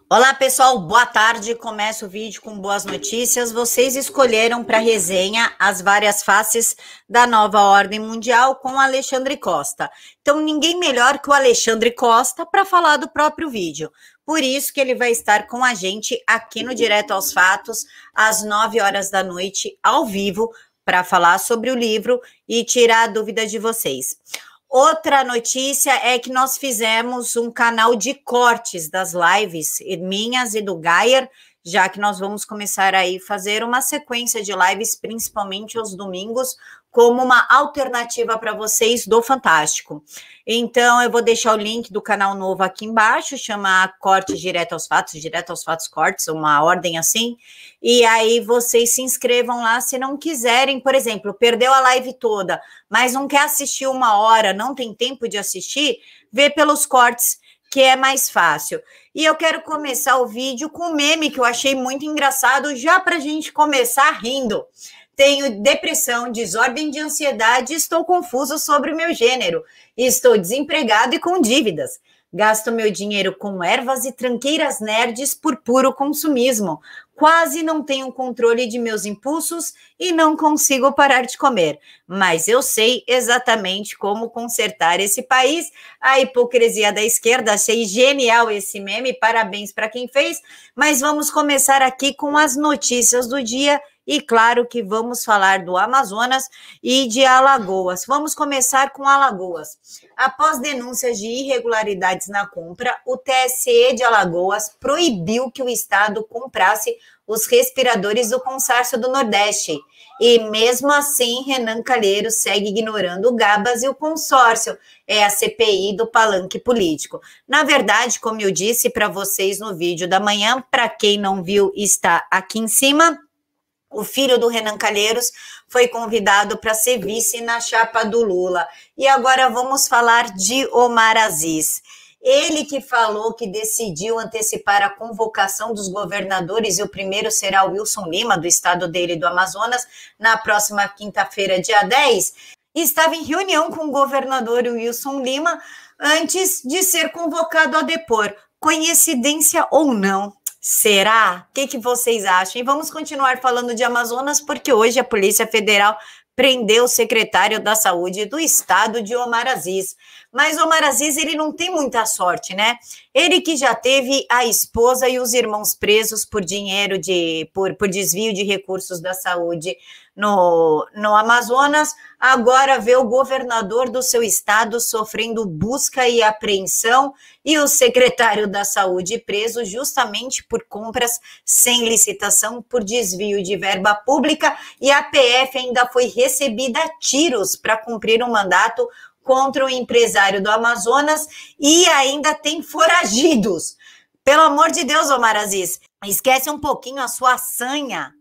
Olá pessoal, boa tarde. Começo o vídeo com boas notícias. Vocês escolheram para resenha as várias faces da nova ordem mundial com Alexandre Costa. Então ninguém melhor que o Alexandre Costa para falar do próprio vídeo. Por isso que ele vai estar com a gente aqui no Direto aos Fatos às 9 horas da noite, ao vivo, para falar sobre o livro e tirar a dúvida de vocês. Outra notícia é que nós fizemos um canal de cortes das lives, minhas e do Gayer, já que nós vamos começar aí a fazer uma sequência de lives, principalmente aos domingos, como uma alternativa para vocês do Fantástico. Então, eu vou deixar o link do canal novo aqui embaixo, chama Cortes Direto aos Fatos Cortes, uma ordem assim, e aí vocês se inscrevam lá se não quiserem, por exemplo, perdeu a live toda, mas não quer assistir uma hora, não tem tempo de assistir, vê pelos cortes, que é mais fácil. E eu quero começar o vídeo com um meme que eu achei muito engraçado, já para a gente começar rindo. Tenho depressão, desordem de ansiedade, estou confuso sobre o meu gênero. Estou desempregado e com dívidas. Gasto meu dinheiro com ervas e tranqueiras nerds por puro consumismo. Quase não tenho controle de meus impulsos e não consigo parar de comer. Mas eu sei exatamente como consertar esse país. A hipocrisia da esquerda, achei genial esse meme, parabéns para quem fez. Mas vamos começar aqui com as notícias do dia. E claro que vamos falar do Amazonas e de Alagoas. Vamos começar com Alagoas. Após denúncias de irregularidades na compra, o TSE de Alagoas proibiu que o Estado comprasse os respiradores do consórcio do Nordeste. E mesmo assim, Renan Calheiros segue ignorando o Gabas e o consórcio. É a CPI do palanque político. Na verdade, como eu disse para vocês no vídeo da manhã, para quem não viu, está aqui em cima. O filho do Renan Calheiros foi convidado para ser vice na chapa do Lula. E agora vamos falar de Omar Aziz. Ele que falou que decidiu antecipar a convocação dos governadores, e o primeiro será o Wilson Lima, do estado dele, do Amazonas, na próxima quinta-feira, dia 10, estava em reunião com o governador Wilson Lima antes de ser convocado a depor. Coincidência ou não? Será? O que vocês acham? E vamos continuar falando de Amazonas, porque hoje a Polícia Federal prendeu o secretário da Saúde do estado de Omar Aziz. Mas Omar Aziz, ele não tem muita sorte, né? Ele que já teve a esposa e os irmãos presos por dinheiro, por desvio de recursos da saúde no Amazonas, agora vê o governador do seu estado sofrendo busca e apreensão e o secretário da Saúde preso justamente por compras sem licitação, por desvio de verba pública, e a PF ainda foi recebida a tiros para cumprir um mandato contra o empresário do Amazonas e ainda tem foragidos. Pelo amor de Deus, Omar Aziz, esquece um pouquinho a sua sanha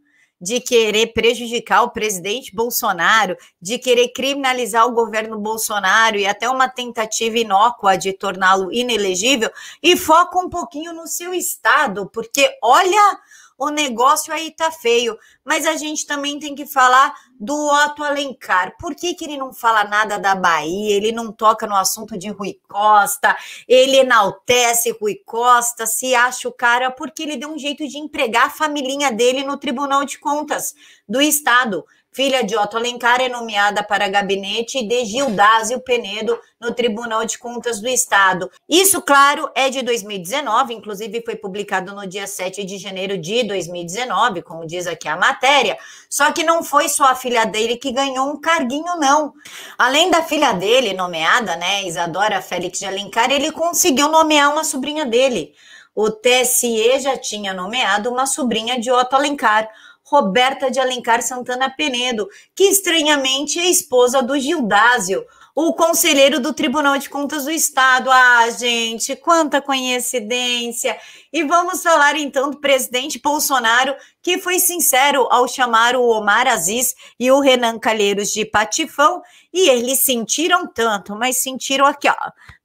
de querer prejudicar o presidente Bolsonaro, de querer criminalizar o governo Bolsonaro e até uma tentativa inócua de torná-lo inelegível, e foca um pouquinho no seu estado, porque olha, o negócio aí tá feio. Mas a gente também tem que falar do Otto Alencar. Por que ele não fala nada da Bahia? Ele não toca no assunto de Rui Costa, ele enaltece Rui Costa, se acha o cara, porque ele deu um jeito de empregar a familhinha dele no Tribunal de Contas do Estado. Filha de Otto Alencar é nomeada para gabinete de Gildásio Penedo no Tribunal de Contas do Estado. Isso, claro, é de 2019, inclusive foi publicado no dia 7 de janeiro de 2019, como diz aqui a matéria, só que não foi só a filha dele que ganhou um carguinho, não. Além da filha dele nomeada, né, Isadora Félix de Alencar, ele conseguiu nomear uma sobrinha dele. O TSE já tinha nomeado uma sobrinha de Otto Alencar, Roberta de Alencar Santana Penedo, que estranhamente é esposa do Gildásio, o conselheiro do Tribunal de Contas do Estado. Ah, gente, quanta coincidência! E vamos falar então do presidente Bolsonaro, que foi sincero ao chamar o Omar Aziz e o Renan Calheiros de patifão, e eles sentiram tanto, mas sentiram aqui, ó,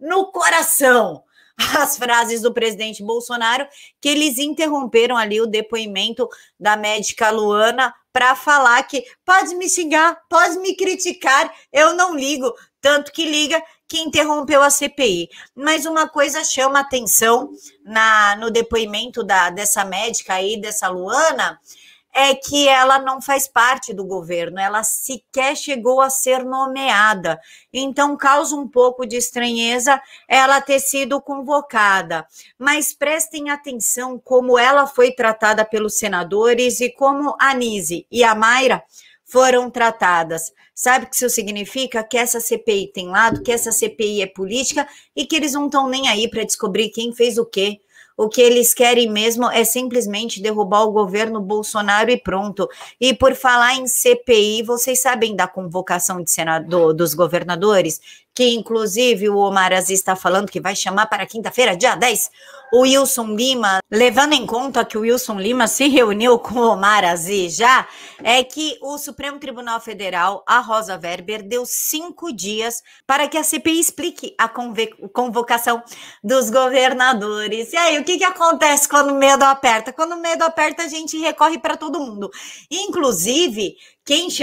no coração, as frases do presidente Bolsonaro, que eles interromperam ali o depoimento da médica Luana para falar que pode me xingar, pode me criticar, eu não ligo, tanto que liga que interrompeu a CPI. Mas uma coisa chama atenção no depoimento dessa médica aí, dessa Luana, é que ela não faz parte do governo, ela sequer chegou a ser nomeada. Então, causa um pouco de estranheza ela ter sido convocada. Mas prestem atenção como ela foi tratada pelos senadores e como a Nise e a Mayra foram tratadas. Sabe o que isso significa? Que essa CPI tem lado, que essa CPI é política e que eles não estão nem aí para descobrir quem fez o quê. O que eles querem mesmo é simplesmente derrubar o governo Bolsonaro e pronto. E por falar em CPI, vocês sabem da convocação de dos governadores? Que inclusive o Omar Aziz está falando que vai chamar para quinta-feira, dia 10, o Wilson Lima, levando em conta que o Wilson Lima se reuniu com o Omar Aziz já, é que o Supremo Tribunal Federal, a Rosa Weber, deu 5 dias para que a CPI explique a convocação dos governadores. E aí, o que acontece quando o medo aperta? Quando o medo aperta, a gente recorre para todo mundo. Inclusive,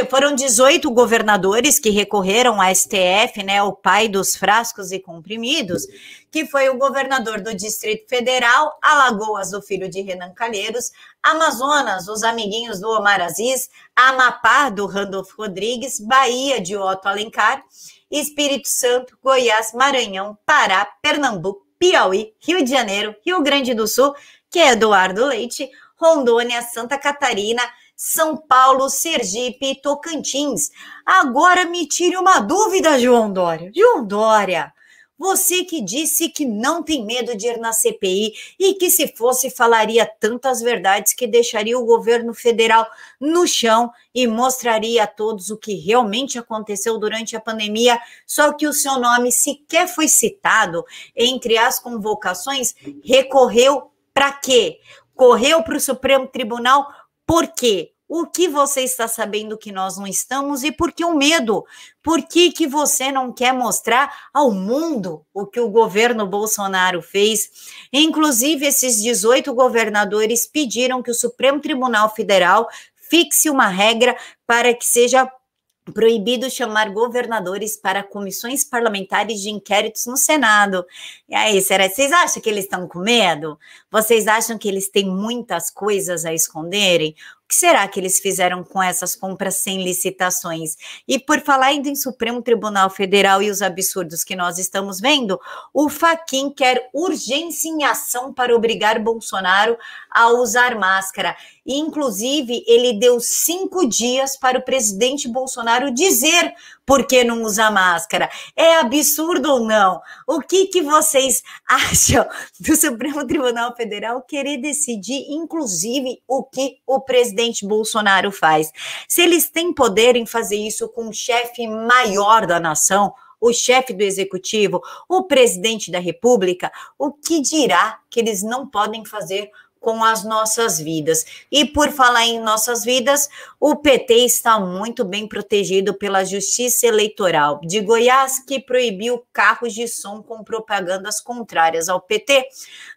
foram 18 governadores que recorreram à STF, né, o pai dos frascos e comprimidos, que foi o governador do Distrito Federal, Alagoas, o filho de Renan Calheiros, Amazonas, os amiguinhos do Omar Aziz, Amapá, do Randolfo Rodrigues, Bahia, de Otto Alencar, Espírito Santo, Goiás, Maranhão, Pará, Pernambuco, Piauí, Rio de Janeiro, Rio Grande do Sul, que é Eduardo Leite, Rondônia, Santa Catarina, São Paulo, Sergipe e Tocantins. Agora me tire uma dúvida, João Dória. João Dória, você que disse que não tem medo de ir na CPI e que se fosse falaria tantas verdades que deixaria o governo federal no chão e mostraria a todos o que realmente aconteceu durante a pandemia, só que o seu nome sequer foi citado entre as convocações, recorreu para quê? Correu para o Supremo Tribunal. Por quê? O que você está sabendo que nós não estamos e por que o medo? Por que você não quer mostrar ao mundo o que o governo Bolsonaro fez? Inclusive, esses 18 governadores pediram que o Supremo Tribunal Federal fixe uma regra para que seja proibido chamar governadores para comissões parlamentares de inquéritos no Senado. E aí, vocês acham que eles estão com medo? Vocês acham que eles têm muitas coisas a esconderem? O que será que eles fizeram com essas compras sem licitações? E por falar ainda em Supremo Tribunal Federal e os absurdos que nós estamos vendo, o Fachin quer urgência em ação para obrigar Bolsonaro a usar máscara. E, inclusive, ele deu 5 dias para o presidente Bolsonaro dizer por que não usa máscara. É absurdo ou não? O que vocês acham do Supremo Tribunal Federal querer decidir, inclusive, o que o presidente Bolsonaro faz? Se eles têm poder em fazer isso com o chefe maior da nação, o chefe do executivo, o presidente da República, o que dirá que eles não podem fazer com as nossas vidas? E por falar em nossas vidas, o PT está muito bem protegido pela Justiça Eleitoral de Goiás, que proibiu carros de som com propagandas contrárias ao PT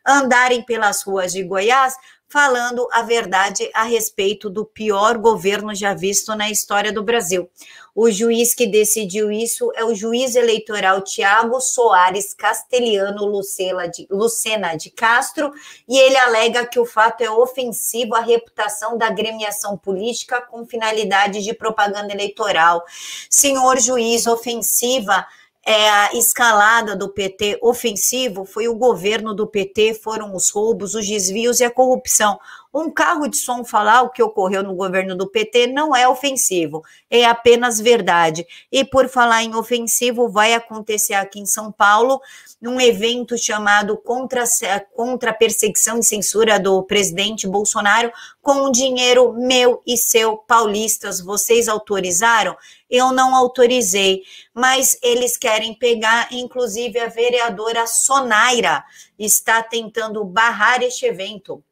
andarem pelas ruas de Goiás, falando a verdade a respeito do pior governo já visto na história do Brasil. O juiz que decidiu isso é o juiz eleitoral Tiago Soares Castelhano Lucena de Castro, e ele alega que o fato é ofensivo à reputação da agremiação política com finalidade de propaganda eleitoral. Senhor juiz, ofensiva a escalada do PT, ofensivo foi o governo do PT, foram os roubos, os desvios e a corrupção. Um carro de som falar o que ocorreu no governo do PT não é ofensivo, é apenas verdade. E por falar em ofensivo, vai acontecer aqui em São Paulo um evento chamado contra a perseguição e censura do presidente Bolsonaro com dinheiro meu e seu, paulistas. Vocês autorizaram? Eu não autorizei, mas eles querem pegar, inclusive a vereadora Sonaira está tentando barrar este evento.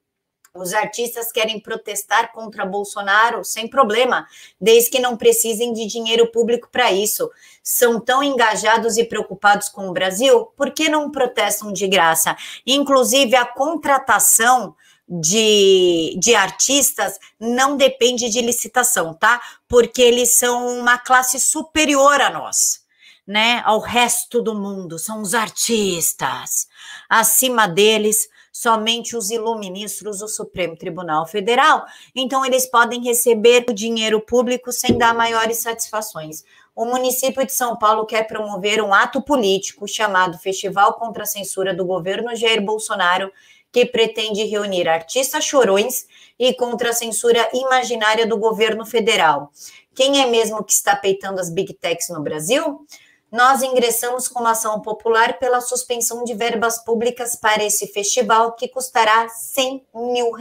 Os artistas querem protestar contra Bolsonaro sem problema, desde que não precisem de dinheiro público para isso. São tão engajados e preocupados com o Brasil, por que não protestam de graça? Inclusive, a contratação de artistas não depende de licitação, tá? Porque eles são uma classe superior a nós. né, ao resto do mundo, são os artistas. Acima deles, somente os iluministros do Supremo Tribunal Federal. Então, eles podem receber o dinheiro público sem dar maiores satisfações. O município de São Paulo quer promover um ato político chamado Festival contra a Censura do Governo Jair Bolsonaro, que pretende reunir artistas chorões e contra a censura imaginária do governo federal. Quem é mesmo que está peitando as Big Techs no Brasil? Nós ingressamos com uma ação popular pela suspensão de verbas públicas para esse festival, que custará R$100 mil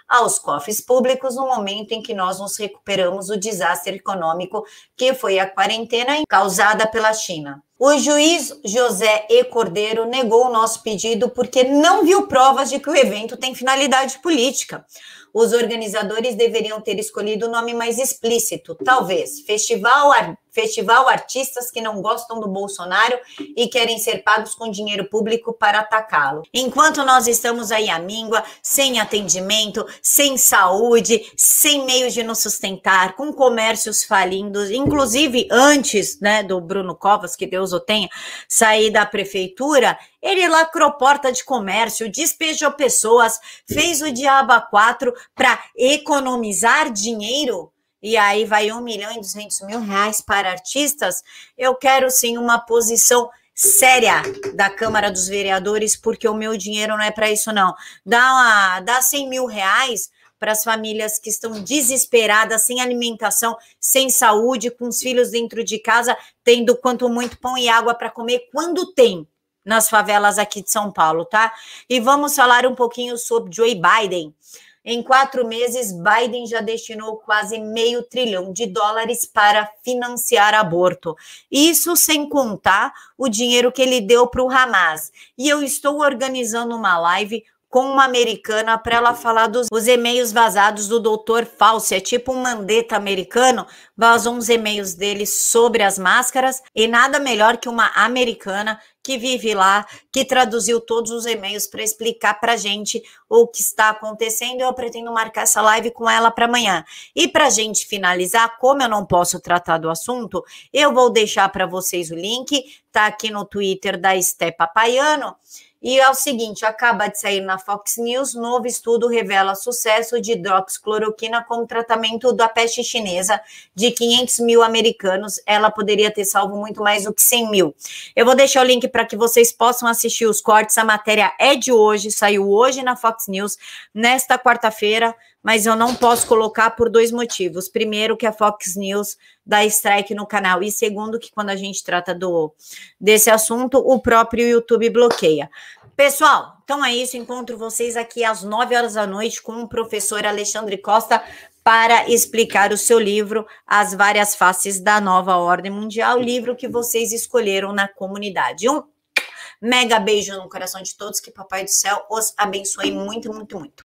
aos cofres públicos no momento em que nós nos recuperamos do desastre econômico que foi a quarentena causada pela China. O juiz José E. Cordeiro negou o nosso pedido porque não viu provas de que o evento tem finalidade política. Os organizadores deveriam ter escolhido o nome mais explícito, talvez Festival Artistas que não gostam do Bolsonaro e querem ser pagos com dinheiro público para atacá-lo. Enquanto nós estamos aí à míngua, sem atendimento, sem saúde, sem meios de nos sustentar, com comércios falindo, inclusive antes, né, do Bruno Covas, que Deus o tenha, sair da prefeitura, ele lacrou porta de comércio, despejou pessoas, fez o diabo a quatro para economizar dinheiro. E aí vai R$1.200.000 para artistas. Eu quero sim uma posição séria da Câmara dos Vereadores, porque o meu dinheiro não é para isso não. Dá R$100 mil para as famílias que estão desesperadas, sem alimentação, sem saúde, com os filhos dentro de casa, tendo quanto muito pão e água para comer quando tem nas favelas aqui de São Paulo, tá? E vamos falar um pouquinho sobre Joe Biden. Em 4 meses, Biden já destinou quase $500 bilhão para financiar aborto. Isso sem contar o dinheiro que ele deu para o Hamas. E eu estou organizando uma live com uma americana para ela falar dos e-mails vazados do Dr. Fauci. É tipo um Mandetta americano, vazou uns e-mails dele sobre as máscaras, e nada melhor que uma americana que vive lá, que traduziu todos os e-mails para explicar para a gente o que está acontecendo. Eu pretendo marcar essa live com ela para amanhã. E para a gente finalizar, como eu não posso tratar do assunto, eu vou deixar para vocês o link, tá aqui no Twitter da Esté Papaiano. E é o seguinte, acaba de sair na Fox News, novo estudo revela sucesso de hidroxicloroquina como tratamento da peste chinesa. De 500 mil americanos, ela poderia ter salvo muito mais do que 100 mil. Eu vou deixar o link para que vocês possam assistir os cortes. A matéria é de hoje, saiu hoje na Fox News, nesta quarta-feira, mas eu não posso colocar por 2 motivos. Primeiro, que a Fox News dá strike no canal, e segundo, que quando a gente trata desse assunto, o próprio YouTube bloqueia. Pessoal, então é isso, encontro vocês aqui às 9 horas da noite com o professor Alexandre Costa para explicar o seu livro, As Várias Faces da Nova Ordem Mundial, livro que vocês escolheram na comunidade. Um mega beijo no coração de todos, que Papai do Céu os abençoe muito, muito, muito.